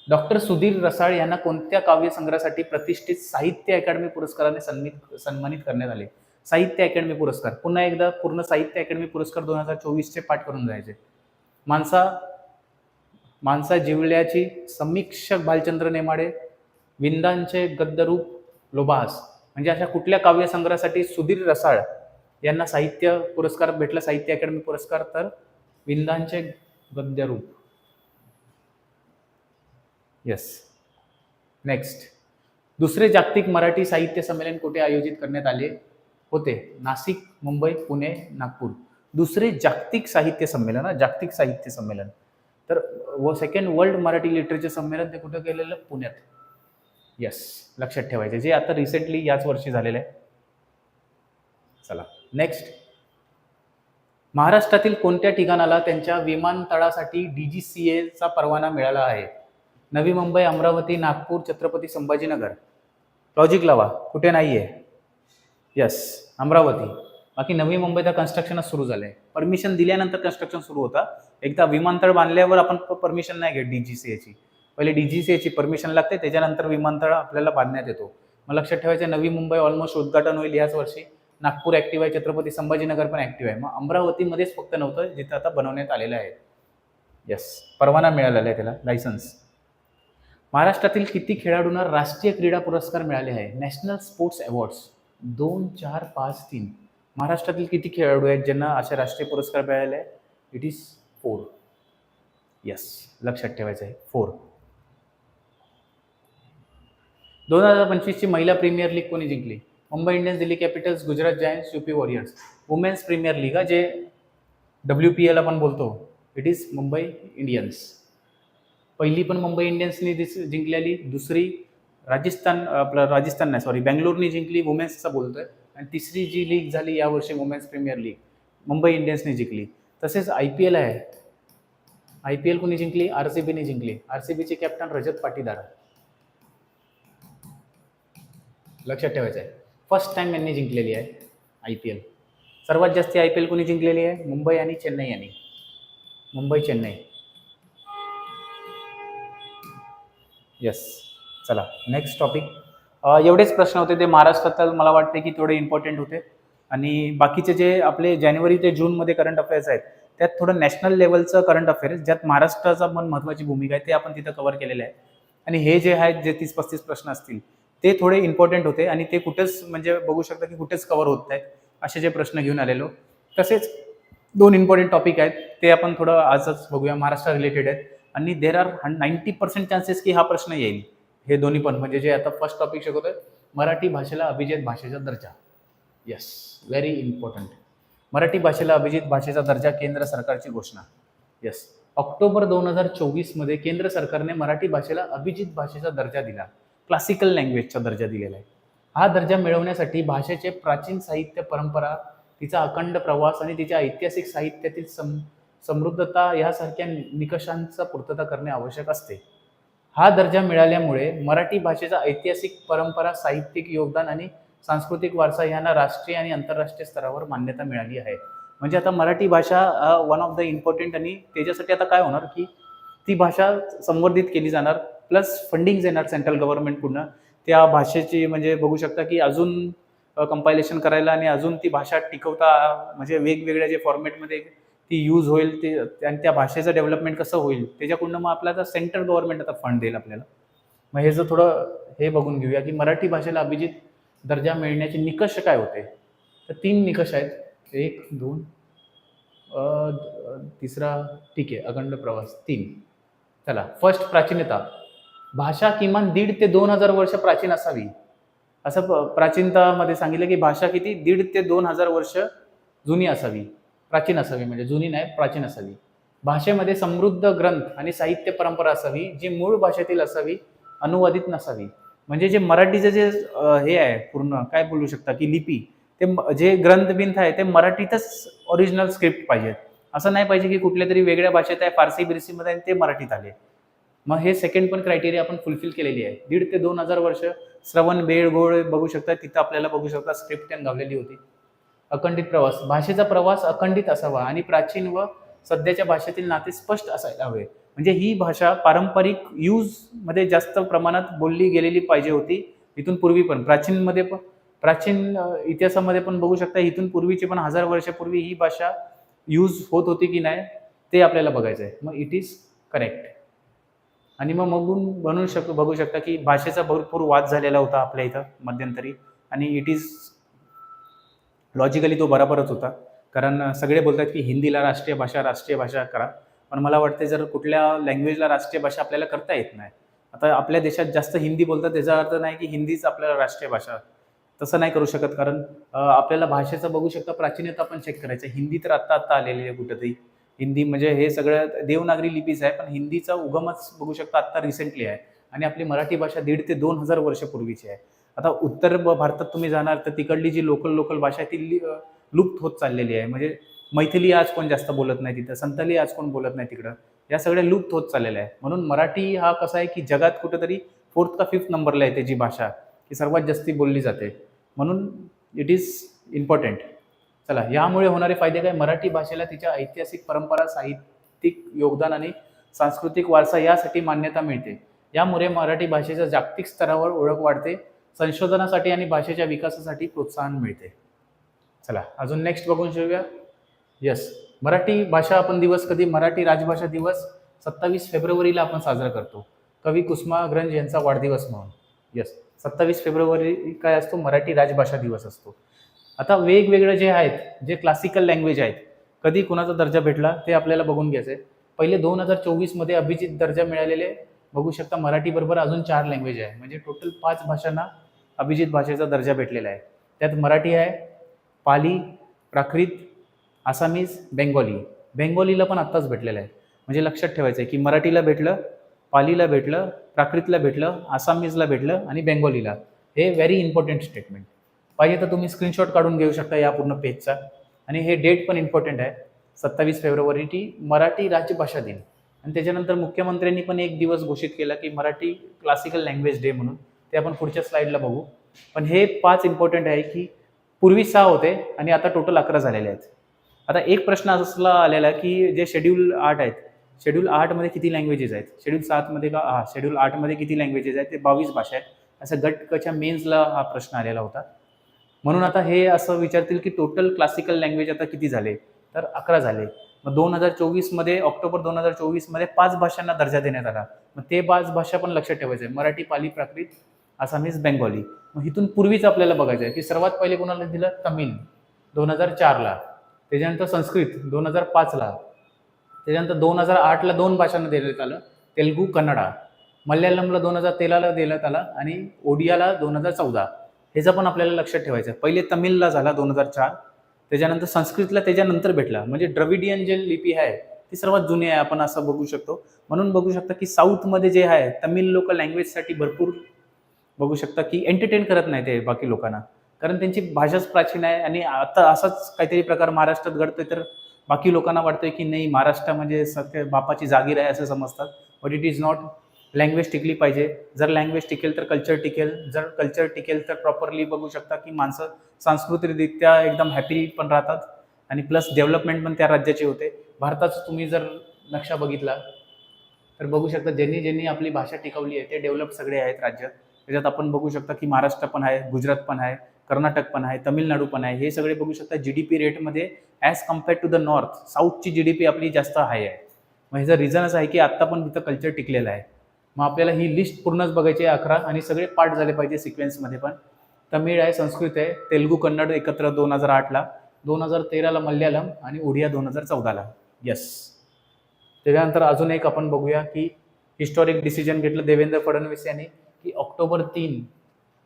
डॉक्टर सुधीर रसाळ यांना कोणत्या काव्यसंग्रहासाठी प्रतिष्ठित साहित्य अकादमी पुरस्काराने सन्मानित करण्यात आले? साहित्य अकादमी पुरस्कार, पुन्हा एकदा पूर्ण साहित्य अकादमी पुरस्कार 2024चे पाठ करून जायचे. माणसा जिवल्याची समीक्षक भालचंद्र नेमाडे, विंदांचे गद्यरूप लोभास. म्हणजे अशा कुठल्या काव्यसंग्रहासाठी सुधीर रसाळ यांना साहित्य पुरस्कार भेटला, साहित्य अकादमी पुरस्कार? तर विंदांचे गद्यरूप. येस. नेक्स्ट, दुसरे जागतिक मराठी साहित्य संमेलन कुठे आयोजित करण्यात आले होते? नाशिक, मुंबई, पुणे, नागपूर. दुसरे जागतिक साहित्य संमेलन, जागतिक साहित्य संमेलन. तर सेकंड वर्ल्ड मराठी लिटरेचर संमेलन ते कुठं केलेलं? पुण्यात. येस, लक्षात ठेवायचे, जे आता रिसेंटली याच वर्षी झालेलं आहे. चला, नेक्स्ट, महाराष्ट्रातील कोणत्या ठिकाणाला त्यांच्या विमानतळासाठी DGCA परवाना मिळाला आहे? नवी मुंबई, अमरावती, नागपूर, छत्रपती संभाजीनगर. लॉजिक लावा, कुठे नाहीये. यस, अमरावती. बाकी नवी मुंबईत कन्स्ट्रक्शनच सुरू झालंय. परमिशन दिल्यानंतर कन्स्ट्रक्शन सुरू होता. एकदा विमानतळ बांधल्यावर आपण परमिशन नाही घेत DGCAची. पहिले DGCAची परमिशन लागते, त्याच्यानंतर विमानतळ आपल्याला बांधण्यात येतो. मग लक्षात ठेवायचं, नवी मुंबई ऑलमोस्ट उद्घाटन होईल याच वर्षी. नागपूर ऍक्टिव्ह आहे, छत्रपती संभाजीनगर पण ऍक्टिव्ह आहे. मग अमरावतीमध्येच फक्त नव्हतं, जिथं आता बनवण्यात आलेलं आहे. येस, परवाना मिळालेला आहे त्याला, लायसन्स. महाराष्ट्रातील किती खेळाडूंना राष्ट्रीय क्रीडा पुरस्कार मिळाले आहे? National sports awards 2, 4, 5, 3. महाराष्ट्रातील किती खेळाडू आहेत ज्यांना असे राष्ट्रीय पुरस्कार मिळाले आहे? It is 4. येस, लक्षात ठेवायचं आहे, 4. 2025 ची महिला प्रीमियर लीग कोणी जिंकली? Mumbai Indians, Delhi Capitals, Gujarat Giants, UP warriors. Women's premier league, जे WPL आपण बोलतो, इट इज मुंबई इंडियन्स. पहिली पण मुंबई इंडियन्सनी जिंकलेली, दुसरी राजस्थान नाही, सॉरी, बँगलोरनी जिंकली, वुमेन्सचा बोलतोय. आणि तिसरी जी लीग झाली यावर्षी वुमेन्स प्रीमियर लीग, मुंबई इंडियन्सने जिंकली. तसेच IPL आहे. IPL कोणी जिंकली? RCBने जिंकली. RCBचे कॅप्टन रजत पाटीदार. लक्षात ठेवायचं आहे, फर्स्ट टाइम यांनी जिंकलेली आहे IPL. सर्वात जास्त IPL कोणी जिंकलेली आहे? मुंबई आणि चेन्नई यांनी. मुंबई, चेन्नई. येस. चला, नेक्स्ट टॉपिक. एवढेच प्रश्न होते ते महाराष्ट्रात, मला वाटते की थोडे इम्पॉर्टंट होते. आणि बाकीचे जे आपले जानेवारी ते जूनमध्ये करंट अफेअर्स आहेत, त्यात थोडं नॅशनल लेवलचं करंट अफेअर्स, ज्यात महाराष्ट्राचा पण महत्त्वाची भूमिका आहे, ते आपण तिथं कव्हर केलेलं आहे. आणि हे जे आहेत, जे 30-35 प्रश्न असतील, ते थोडे इम्पॉर्टंट होते आणि ते कुठेच म्हणजे बघू शकता की कुठेच कव्हर होत नाहीत, असे जे प्रश्न घेऊन आलेलो. तसेच 2 इम्पॉर्टंट टॉपिक आहेत, ते आपण थोडं आजच बघूया, महाराष्ट्र रिलेटेड आहेत. आणि देर आर 90% चान्सेस की हा प्रश्न येईल. हे दोन्ही पण, म्हणजे जे आता फर्स्ट टॉपिक शिकवतोय, मराठी भाषेला अभिजात भाषेचा दर्जा. Yes, very important. मराठी भाषेला अभिजात भाषेचा दर्जा, केंद्र सरकारची घोषणा. येस, ऑक्टोबर 2024 मध्ये केंद्र सरकारने मराठी भाषेला अभिजात भाषेचा दर्जा दिला, क्लासिकल लँग्वेजचा दर्जा दिलेला आहे. हा दर्जा मिळवण्यासाठी भाषेचे प्राचीन साहित्य परंपरा, तिचा अखंड प्रवास आणि तिच्या ऐतिहासिक साहित्यातील समृद्धता यासारख्या निकषांचा पूर्तता करणे आवश्यक असते. हा दर्जा मिळाल्यामुळे मराठी भाषेचा ऐतिहासिक परंपरा, साहित्यिक योगदान आणि सांस्कृतिक वारसा यांना राष्ट्रीय आणि आंतरराष्ट्रीय स्तरावर मान्यता मिळाली आहे. म्हणजे आता मराठी भाषा वन ऑफ द इम्पॉर्टंट, आणि त्याच्यासाठी आता काय होणार की ती भाषा संवर्धित केली जाणार, प्लस फंडिंग येणार सेंट्रल गव्हर्नमेंटकडून त्या भाषेची. म्हणजे बघू शकता की अजून कंपायलेशन करायला आणि अजून ती भाषा टिकवता, म्हणजे वेगवेगळ्या जे फॉर्मॅटमध्ये ती यूज होईल ते, आणि त्या भाषेचं डेव्हलपमेंट कसं होईल त्याच्याकडून मग आपल्याला सेंट्रल गव्हर्नमेंट आता फंड देईल आपल्याला. मग हे जर थोडं हे बघून घेऊया की मराठी भाषेला अभिजित दर्जा मिळण्याचे निकष काय होते. तर 3 निकष आहेत. 1, 2, तिसरा ठीक आहे, अखंड प्रवास 3. चला, फर्स्ट प्राचीनता. भाषा किमान 1.5 ते 2,000 वर्ष प्राचीन असावी. असं प्राचीनतामध्ये सांगितलं की भाषा किती 1.5 ते 2,000 वर्ष जुनी असावी, प्राचीन असावी, म्हणजे जुनी नाही प्राचीन असावी. भाषेमध्ये समृद्ध ग्रंथ आणि साहित्य परंपरा असावी जी मूळ भाषेतील असावी, अनुवादित नसावी. म्हणजे जे मराठीचं जे हे आहे पूर्ण काय बोलू शकता की लिपी, ते जे ग्रंथबिंथ आहे ते मराठीतच ओरिजिनल स्क्रिप्ट पाहिजेत. असं नाही पाहिजे की कुठल्या तरी वेगळ्या भाषेत आहे, फारसी बिरसीमध्ये आहे, ते मराठीत आले. मग हे सेकंड पण क्रायटेरिया आपण फुलफिल केलेली आहे. 1.5 ते 2,000 वर्ष श्रवण बेळगोळ बघू शकता, तिथं आपल्याला बघू शकता स्क्रिप्ट त्यानं गावलेली होती. अखंडित प्रवास. भाषेचा प्रवास अखंडित असावा आणि प्राचीन व सध्याच्या भाषेतील नाते स्पष्ट असायला हवे. म्हणजे ही भाषा पारंपरिक यूज मध्ये जास्त प्रमाणात बोलली गेलेली पाहिजे होती. इथून पूर्वी पण प्राचीनमध्ये पण, प्राचीन इतिहासामध्ये पण बघू शकता इथून पूर्वीचे पण 1000 वर्षापूर्वी ही भाषा यूज होत होती की नाही ते आपल्याला बघायचं आहे. मग इट इज करेक्ट. आणि मग बघू शकता की भाषेचा भरपूर वाद झालेला होता आपल्या इथं मध्यंतरी, आणि इट इज लॉजिकली तो बरोबरच होता. कारण सगळे बोलतात की हिंदीला राष्ट्रीय भाषा करा, पण मला वाटते जर कुठल्या लँग्वेजला राष्ट्रीय भाषा आपल्याला करता येत नाही. आता आपल्या देशात जास्त हिंदी बोलतात, त्याचा अर्थ नाही की हिंदीच आपल्याला राष्ट्रीय भाषा, तसं नाही करू शकत. कारण आपल्याला भाषेचं बघू शकता प्राचीनता पण चेक करायचं. हिंदी तर आत्ता आलेली आहे कुठेतरी. हिंदी म्हणजे हे सगळं देवनागरी लिपीच आहे, पण हिंदीचा उगमच बघू शकता आत्ता रिसेंटली आहे. आणि आपली मराठी भाषा 1.5 ते 2,000 वर्षापूर्वीची आहे. आता उत्तर भारतात तुम्ही जाणार तर तिकडली जी लोकल भाषा आहे ती लुप्त होत चाललेली आहे. म्हणजे मैथिली आज कोण जास्त बोलत नाही तिथं, संथाली आज कोण बोलत नाही तिकडं, या सगळ्या लुप्त होत चाललेल्या आहे. म्हणून मराठी हा कसा आहे की जगात कुठेतरी 4th का 5th नंबरला येते जी भाषा, की सर्वात जास्ती बोलली जाते. म्हणून इट इज इम्पॉर्टंट. चला, यामुळे होणारे फायदे काय. मराठी भाषेला तिच्या ऐतिहासिक परंपरा, साहित्यिक योगदान आणि सांस्कृतिक वारसा यासाठी मान्यता मिळते. यामुळे मराठी भाषेच्या जागतिक स्तरावर ओळख वाढते, संशोधनासाठी आणि भाषेच्या विकासासाठी प्रोत्साहन मिळते. चला, अजून नेक्स्ट बघून घेऊया. यस, मराठी भाषा आपण दिवस कधी, मराठी राजभाषा दिवस 27 फेब्रुवारीला आपण साजरा करतो, कवी कुसुमाग्रज यांचा वाढदिवस म्हणून. यस, 27 फेब्रुवारी काय असतो, मराठी राजभाषा दिवस असतो. आता वेगवेगळे जे आहेत, जे क्लासिकल लँग्वेज आहेत, कधी कुणाचा दर्जा भेटला ते आपल्याला बघून घ्यायचं आहे. पहिले 2024 मध्ये अभिजित दर्जा मिळालेले बघू शकता. मराठी बरोबर अजून 4 लँग्वेज आहे, म्हणजे टोटल 5 भाषांना अभिजित भाषेचा दर्जा भेटलेला आहे. त्यात मराठी आहे, पाली, प्राकृत, आसामीज, बेंगॉली. बेंगॉलीला पण आत्ताच भेटलेलं आहे. म्हणजे लक्षात ठेवायचं आहे की मराठीला भेटलं, पालीला भेटलं, प्राकृतला भेटलं, आसामीजला भेटलं आणि बेंगॉलीला. हे व्हेरी इम्पॉर्टंट स्टेटमेंट. पाहिजे तर तुम्ही स्क्रीनशॉट काढून घेऊ शकता या पूर्ण पेजचा. आणि हे डेट पण इम्पॉर्टंट आहे, 27 फेब्रुवारी ती मराठी राजभाषा दिन. आणि त्याच्यानंतर मुख्यमंत्र्यांनी पण एक दिवस घोषित केला की मराठी क्लासिकल लँग्वेज डे म्हणून. ते आपण पुढच्या स्लाइडला बघू. पण हे 5 इम्पॉर्टंट आहे की पूर्वी 6 होते आणि आता टोटल 11 झालेले आहेत. आता एक प्रश्न असला आलेला की जे शेड्यूल 8 आहेत, शेड्यूल 8 मध्ये किती लँग्वेजेस आहेत, शेड्यूल 7 मध्ये का शेड्यूल 8 मध्ये किती लँग्वेजेस आहेत, ते 22 भाषा आहेत. असं गट कच्या मेन्सला हा प्रश्न आलेला होता. म्हणून आता हे असं विचारतील की टोटल क्लासिकल लँग्वेज आता किती झाले, तर 11 झाले. मग 2024 मध्ये, ऑक्टोबर 2024 मध्ये 5 भाषांना दर्जा देण्यात आला. मग ते 5 भाषा पण लक्षात ठेवायचं आहे, मराठी, पाली, प्राकृत, आसामीज, बेंगॉली. मग इथून पूर्वीच आपल्याला बघायचं आहे की सर्वात पहिले कोणाला दिलं, तमिळ 2004ला, त्याच्यानंतर संस्कृत 2005ला, त्याच्यानंतर 2008ला 2 भाषांना देण्यात आलं, तेलुगू, कन्नडा. मल्याळमला 2013ला देण्यात आला आणि ओडियाला 2014. ह्याचं पण आपल्याला लक्षात ठेवायचं आहे. पहिले तमिळला झाला 2004, त्याच्यानंतर संस्कृतला त्याच्यानंतर भेटला. म्हणजे द्रविडियन जे लिपी आहे ती सर्वात जुनी आहे, आपण असं बघू शकतो. म्हणून बघू शकता की साऊथमध्ये जे आहे तमिळ लोक लँग्वेजसाठी भरपूर बघू शकता की एंटरटेन करत नाही ते बाकी लोकांना, कारण त्यांची भाषाच प्राचीन आहे. आणि आता असाच काहीतरी प्रकार महाराष्ट्रात घडतोय तर बाकी लोकांना वाटतंय की नाही महाराष्ट्र म्हणजे सत्य बापाची जागीर आहे असं समजतात. But it is not. Language टिकली पाहिजे. जर लँग्वेज टिकेल तर कल्चर टिकेल, जर कल्चर टिकेल तर प्रॉपरली बघू शकता की माणसं सांस्कृतिकरित्या एकदम हॅपी पण राहतात आणि प्लस डेव्हलपमेंट पण त्या राज्याची होते. भारताचा तुम्ही जर नक्षा बघितला तर बघू शकता ज्यांनी ज्यांनी आपली भाषा टिकवली आहे ते डेव्हलप सगळे आहेत राज्य. त्याच्यात आपण बघू शकता की महाराष्ट्र पण आहे, गुजरात पण आहे, कर्नाटक पण आहे, तमिळनाडू पण आहे. हे सगळे बघू शकता GDP रेटमध्ये as compared to the north, साऊथची GDP आपली जास्त हाय आहे. मग ह्याचं रिझनच आहे की आत्ता पण तिथं कल्चर टिकलेलं आहे. मग आपल्याला ही लिस्ट पूर्णच बघायची आहे 11 आणि सगळे पार्ट झाले पाहिजे सिक्वेन्समध्ये पण. तमिळ आहे, संस्कृत आहे, तेलुगू, कन्नड एकत्र 2008ला, 2013ला मल्याळम आणि ओडिया 2014ला. येस. त्याच्यानंतर अजून एक आपण बघूया की हिस्टॉरिक डिसिजन घेतलं देवेंद्र फडणवीस यांनी की October 3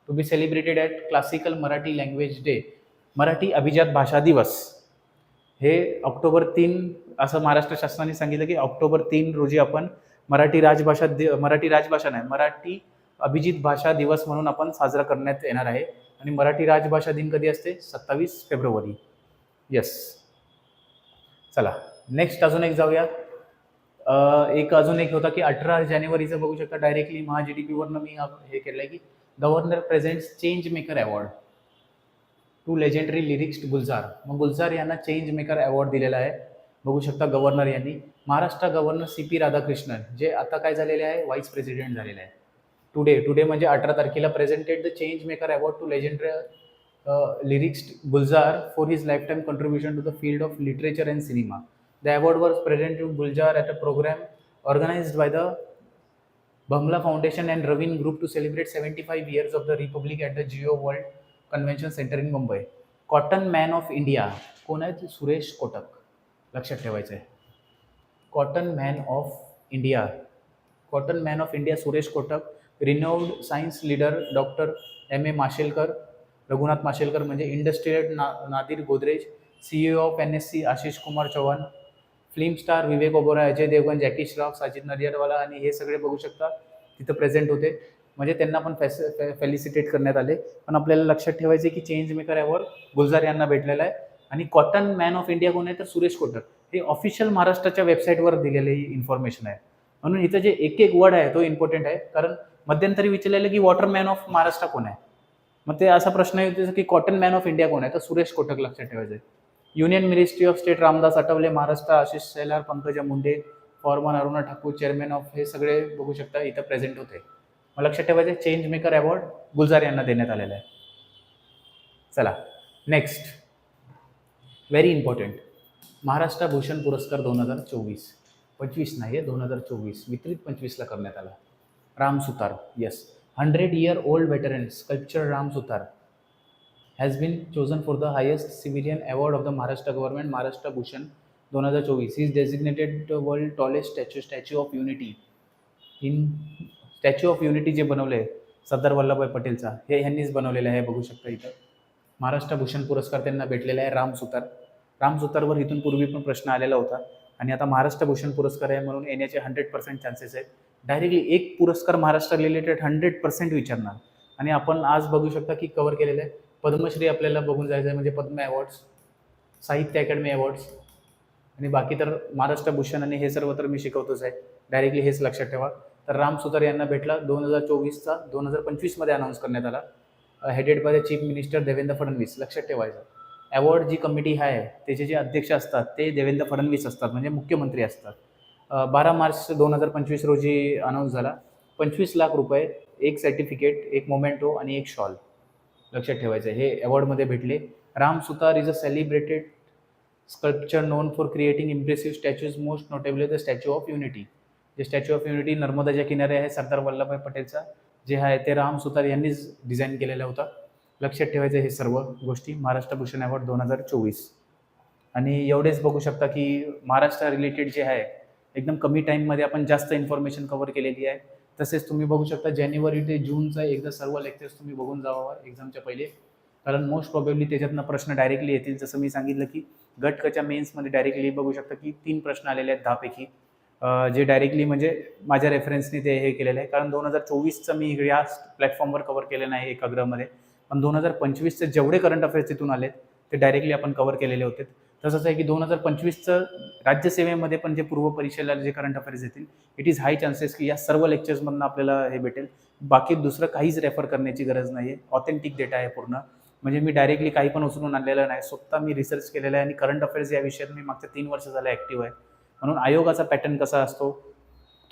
to be celebrated at classical Marathi language day, Marathi अभिजात भाषा दिवस. हे ऑक्टोबर 3 असं महाराष्ट्र शासनाने सांगितलं की ऑक्टोबर 3 रोजी आपण मराठी राजभाषा नाही, मराठी अभिजित भाषा दिवस म्हणून आपण साजरा करण्यात येणार आहे. आणि मराठी राजभाषा दिन कधी असते? 27 फेब्रुवारी. येस. चला नेक्स्ट अजून एक जाऊया. अजून एक होता की 18 जानेवारीचं बघू शकता डायरेक्टली GDPवरनं मी हे केलं आहे की governor presents change maker award to legendary lyricist Gulzar. मग गुलजार यांना चेंज मेकर अवॉर्ड दिलेला आहे. बघू शकता गव्हर्नर यांनी. महाराष्ट्र गव्हर्नर CP राधाकृष्णन जे आता काय झालेले आहे? व्हाईस प्रेसिडेंट झालेले आहे. टुडे म्हणजे 18 तारखेला presented the change maker award to legendary lyricist Gulzar for his lifetime contribution to the field of literature and cinema. The award was presented to Gulzar at a program organized by the Bhamla Foundation and Ravin Group to celebrate 75 years of the Republic at the Geo World Convention Center in Mumbai. Cotton man of India कोण आहेत? सुरेश कोटक. लक्षात ठेवायचं आहे. Cotton man of India. Cotton man of India Suresh Kotak. Renowned science leader doctor M.A. Mashelkar, Raghunath Mashelkar म्हणजे industrial Nadir Godrej. CEO of NSC Ashish Kumar Chauhan. Film star Vivek Oberoi, Ajay Devgan, Jackie Shroff, Sajid Nadiadwala आणि हे सगळे बघू शकता तिथं प्रेझेंट होते. म्हणजे त्यांना पण फेलिसिटेट करण्यात आले. पण आपल्याला लक्षात ठेवायचे की चेंज मेकर अवॉर्ड गुलजार यांना भेटलेला आहे. आणि कॉटन मॅन ऑफ इंडिया कोण आहे? तर सुरेश कोटक. हे ऑफिशियल महाराष्ट्राच्या वेबसाईटवर दिलेली इन्फॉर्मेशन आहे. म्हणून इथं जे एक वर्ड आहे तो इम्पॉर्टंट आहे. कारण मध्यंतरी विचारलेलं की वॉटर मॅन ऑफ महाराष्ट्र कोण आहे? मग ते असा प्रश्न येतो की कॉटन मॅन ऑफ इंडिया कोण आहे? तर सुरेश कोटक लक्षात ठेवायचं आहे. Union ministry of state Ramdas Athawale, Maharashtra Ashish Shelar, Pankaja Munde, Forman Aruna Thakur, chairman of, हे सगळे बघू शकता इथं प्रेझेंट होते. मग लक्षात ठेवायचं चेंज मेकर अवॉर्ड गुलजार यांना देण्यात आलेला आहे. चला next very important Maharashtra Bhushan पुरस्कार 2024. 25 नाही आहे, 2024 वितरित 25ला करण्यात आला. Ram Sutar. Yes. 100 year old veteran sculptor Ram Sutar has been chosen for the highest civilian award of the Maharashtra government, Maharashtra Bhushan 2024. He is designated the world tallest statue of unity. In statue of unity जे बनवले सरदार वल्लभभाई पटेलचा, हे ह्यांनीच बनवलेलं आहे. बघू शकता इथं महाराष्ट्र भूषण पुरस्कार त्यांना भेटलेला आहे. राम सुतार. राम सुतारवर इथून पूर्वी पण प्रश्न आलेला होता आणि आता महाराष्ट्र भूषण पुरस्कार आहे म्हणून येण्याचे 100% चान्सेस आहेत. डायरेक्टली एक पुरस्कार महाराष्ट्र रिलेटेड 100% विचारणार. आणि आपण आज बघू शकता की कव्हर केलेलं आहे. पद्मश्री आपल्याला बघून जायचं आहे म्हणजे पद्म अवॉर्ड्स, साहित्य अकॅडमी अवॉर्ड्स आणि बाकी तर महाराष्ट्र भूषण आणि हे सर्व तर मी शिकवतोच आहे. डायरेक्टली हेच लक्षात ठेवा. तर राम सुतार यांना भेटला 2024चा 2025मध्ये अनाऊन्स करण्यात आला. Headed by the chief minister Devendra Fadnavis. लक्षात ठेवायचं अवॉर्ड जी कमिटी आहे त्याचे जे अध्यक्ष असतात ते देवेंद्र फडणवीस असतात म्हणजे मुख्यमंत्री असतात. 12 मार्च 2025 रोजी अनाऊन्स झाला. 25 लाख रुपये, एक सर्टिफिकेट, एक मोमेंटो आणि एक शॉल. लक्षात ठेवायचं हे अवॉर्डमध्ये भेटले. Ram Sutar is a celebrated sculpture known for creating impressive statues, most notably the statue of unity. जे स्टॅच्यू ऑफ युनिटी नर्मदाच्या किनारे आहे सरदार वल्लभभाई पटेलचा जे आहे ते राम सुतार यांनीच डिझाईन केलेला होता. लक्षात ठेवायचं हे सर्व गोष्टी. महाराष्ट्र भूषण अवॉर्ड 2024. आणि एवढेच बघू शकता की महाराष्ट्र रिलेटेड जे आहे एकदम कमी टाईममध्ये आपण जास्त इन्फॉर्मेशन कव्हर केलेली आहे. तसेच तुम्ही बघू शकता जानेवारी ते जूनचा एकदा सर्व लेक्चर्स तुम्ही बघून जावा एक्झामच्या पहिले. कारण मोस्ट प्रॉबेबली त्याच्यातनं प्रश्न डायरेक्टली येतील. जसं मी सांगितलं की गटकच्या मेन्समध्ये डायरेक्टली बघू शकता की 3 प्रश्न आलेले आहेत 10 पैकी, जे डायरेक्टली म्हणजे माझ्या रेफरन्सने ते हे केलेलं आहे. कारण 2024चं मी या प्लॅटफॉर्मवर कव्हर केलं नाही एकाग्रमध्ये, पण 2025चे जेवढे करंट अफेअर्स तिथून आलेत ते डायरेक्टली आपण कव्हर केलेले होते. तसंच आहे की 2025चं राज्यसेवेमध्ये पण जे पूर्व परीक्षेला जे करंट अफेअर्स येतील इट इज हाय चान्सेस की या सर्व लेक्चर्समधून आपल्याला हे भेटेल. बाकी दुसरं काहीच रेफर करण्याची गरज नाही आहे. ऑथेंटिक डेटा आहे पूर्ण. म्हणजे मी डायरेक्टली काही पण उचलून आणलेलं नाही, स्वतः मी रिसर्च केलेला आहे आणि करंट अफेअर्स या विषयात मी मागच्या 3 वर्ष झालं ॲक्टिव्ह आहे. म्हणून आयोगाचा पॅटर्न कसा असतो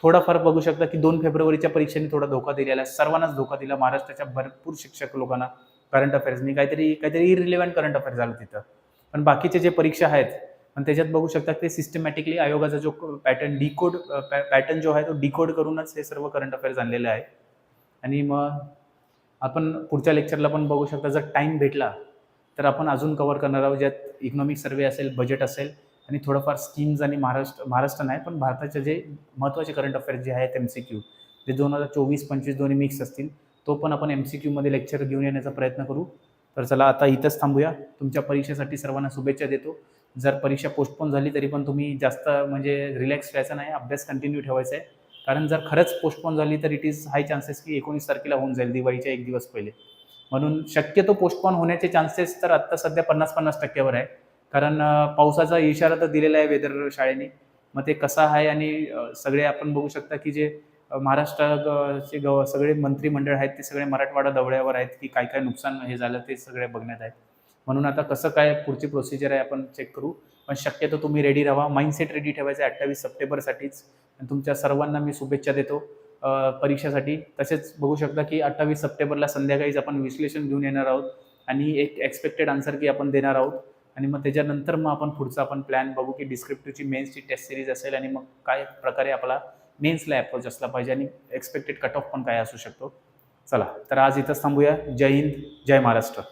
थोडाफार बघू शकता की 2 फेब्रुवारीच्या परीक्षेने थोडा धोका दिलेला आहे. सर्वांनाच धोका दिला. महाराष्ट्राच्या भरपूर शिक्षक लोकांना करंट अफेअर्सनी काहीतरी काहीतरी इरिलेव्हंट करंट अफेअर्स झालं तिथं. पण बाकीचे जे परीक्षा आहेत पण त्याच्यात बघू शकता ते सिस्टमॅटिकली आयोगाचा जो पॅटर्न जो आहे तो डिकोड करूनच हे सर्व करंट अफेअर्स आणलेले आहे. आणि मग आपण पुढच्या लेक्चरला पण बघू शकता, जर टाईम भेटला तर आपण अजून कव्हर करणार आहोत, ज्यात इकॉनॉमिक सर्वे असेल, बजेट असेल आणि थोडंफार स्कीम्स आणि महाराष्ट्र नाही पण भारताचे जे महत्त्वाचे करंट अफेअर्स जे आहेत MCQ, जे 2024-25 दोन्ही मिक्स असतील, तो पण आपण MCQ मध्ये लेक्चर घेऊन येण्याचा प्रयत्न करू. तर चला आता इथंच थांबूया. तुमच्या परीक्षेसाठी सर्वांना शुभेच्छा देतो. जर परीक्षा पोस्टपोन झाली तरी पण तुम्ही जास्त म्हणजे रिलॅक्स व्हायचं नाही, अभ्यास कंटिन्यू ठेवायचा आहे. कारण जर खरंच पोस्टपोन झाली तर इट इज हाय चान्सेस की 19 तारखेला होऊन जाईल, दिवाळीच्या 1 दिवस पहिले. म्हणून शक्यतो पोस्टपोन होण्याचे चान्सेस तर आत्ता सध्या 50-50% वर आहे. कारण पावसाचा इशारा तर दिलेला आहे वेदर शाळेने. मग ते कसं आहे आणि सगळे आपण बघू शकता की जे महाराष्ट्राचे सगळे मंत्रिमंडळ आहेत ते सगळे मराठवाडा दौऱ्यावर आहेत, की काय काय नुकसान हे झालं ते सगळे बघण्यात आहेत. म्हणून आता कसं काय पुढची प्रोसिजर आहे आपण चेक करू. पण शक्यतो तुम्ही रेडी राहा, माइंडसेट रेडी ठेवायचं आहे 28 सप्टेंबरसाठीच. आणि तुमच्या सर्वांना मी शुभेच्छा देतो परीक्षेसाठी. तसेच बघू शकता की 28 सप्टेंबरला संध्याकाळीच आपण विश्लेषण घेऊन येणार आहोत आणि एक एक्सपेक्टेड आन्सर की आपण देणार आहोत. आणि मग त्याच्यानंतर मग आपण पुढचा आपण प्लॅन बघू की डिस्क्रिप्टिव्हची मेन्सची टेस्ट सिरीज असेल आणि मग काय प्रकारे आपला मेन्सला अप्रोच असला पाहिजे आणि एक्सपेक्टेड कट ऑफ पण काय असू शकतो. चला तर आज इथंच थांबूया. जय हिंद, जय महाराष्ट्र.